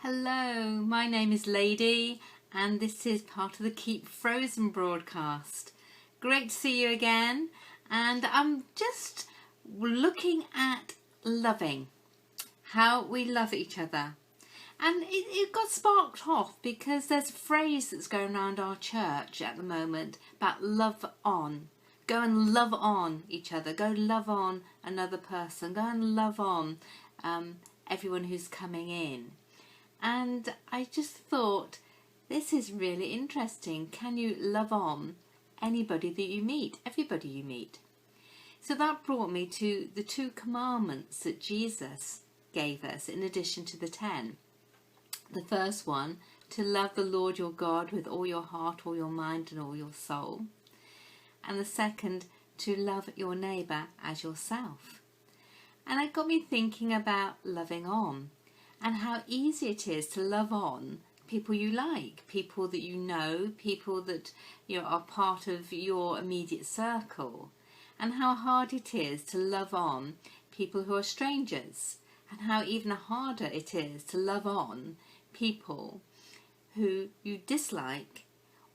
Hello, my name is Lady and this is part of the Keep Frozen broadcast. Great to see you again, and I'm just looking at loving, how we love each other. And it got sparked off because there's a phrase that's going around our church at the moment about love on. Go and love on each other. Go love on another person. Go and love on everyone who's coming in. And I just thought, this is really interesting. Can you love on anybody that you meet, everybody you meet? So that brought me to the 2 commandments that Jesus gave us in addition to the 10. The first one, to love the Lord your God with all your heart, all your mind and all your soul. And the second, to love your neighbour as yourself. And it got me thinking about loving on and how easy it is to love on people you like, people that you know, people that are part of your immediate circle, and how hard it is to love on people who are strangers, and how even harder it is to love on people who you dislike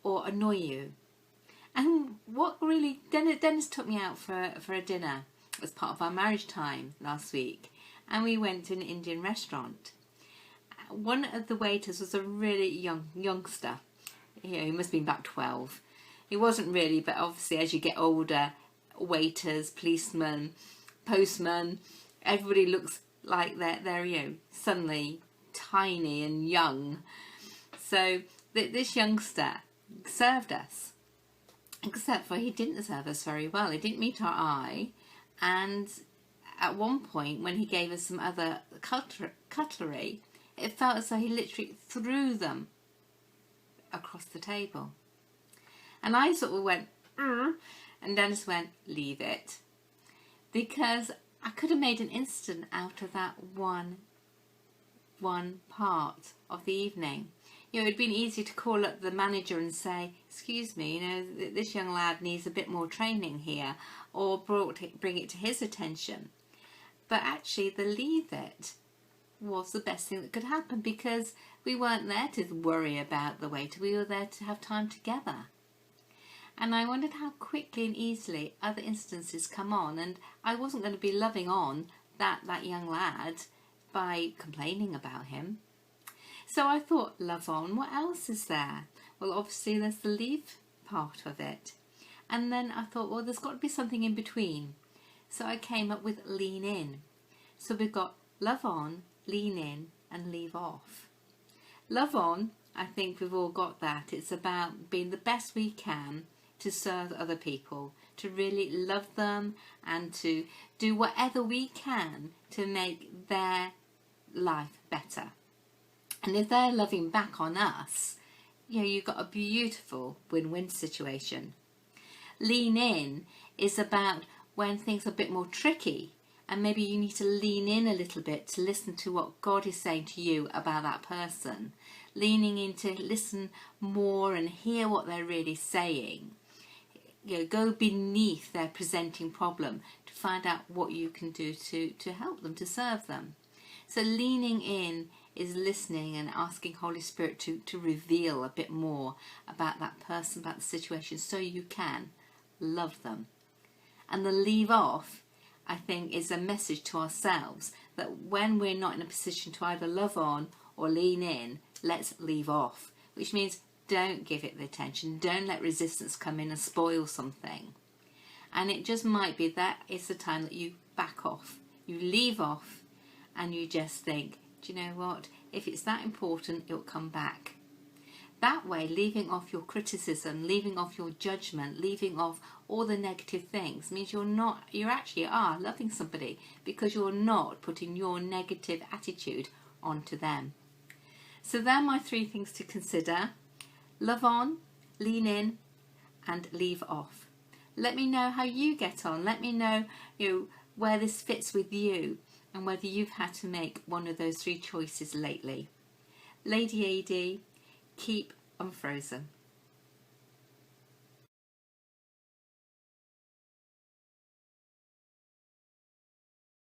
or annoy you. And what really, Dennis took me out for a dinner as part of our marriage time last week, and we went to an Indian restaurant. One of the waiters was a really youngster. He must have been about 12. He wasn't really, but obviously as you get older, waiters, policemen, postmen, everybody looks like they're suddenly tiny and young. So this youngster served us, except for he didn't serve us very well. He didn't meet our eye, and at one point when he gave us some other cutlery, it felt as though he literally threw them across the table. And I sort of went, and Dennis went, leave it. Because I could have made an incident out of that one part of the evening. It would have been easy to call up the manager and say, excuse me, this young lad needs a bit more training here, or bring it to his attention. But actually the leave it was the best thing that could happen, because we weren't there to worry about the waiter, we were there to have time together. And I wondered how quickly and easily other instances come on, and I wasn't going to be loving on that young lad by complaining about him. So I thought, love on, what else is there? Well, obviously there's the leave part of it. And then I thought, well, there's got to be something in between. So I came up with lean in. So we've got love on, lean in and leave off. Love on, I think we've all got that. It's about being the best we can to serve other people, to really love them and to do whatever we can to make their life better. And if they're loving back on us, you've got a beautiful win-win situation. Lean in is about when things are a bit more tricky, and maybe you need to lean in a little bit to listen to what God is saying to you about that person. Leaning in to listen more and hear what they're really saying. Go beneath their presenting problem to find out what you can do to help them, to serve them. So leaning in is listening and asking Holy Spirit to reveal a bit more about that person, about the situation, so you can love them. And the leave off, I think, is a message to ourselves that when we're not in a position to either love on or lean in, let's leave off, which means don't give it the attention, don't let resistance come in and spoil something. And it just might be that it's the time that you back off, you leave off, and you just think, do you know what, if it's that important, it'll come back. That way, leaving off your criticism, leaving off your judgment, leaving off all the negative things means you actually are loving somebody, because you're not putting your negative attitude onto them. So they're my 3 things to consider. Love on, lean in and leave off. Let me know how you get on. Let me know, where this fits with you and whether you've had to make one of those 3 choices lately. Lady AD, keep unfrozen.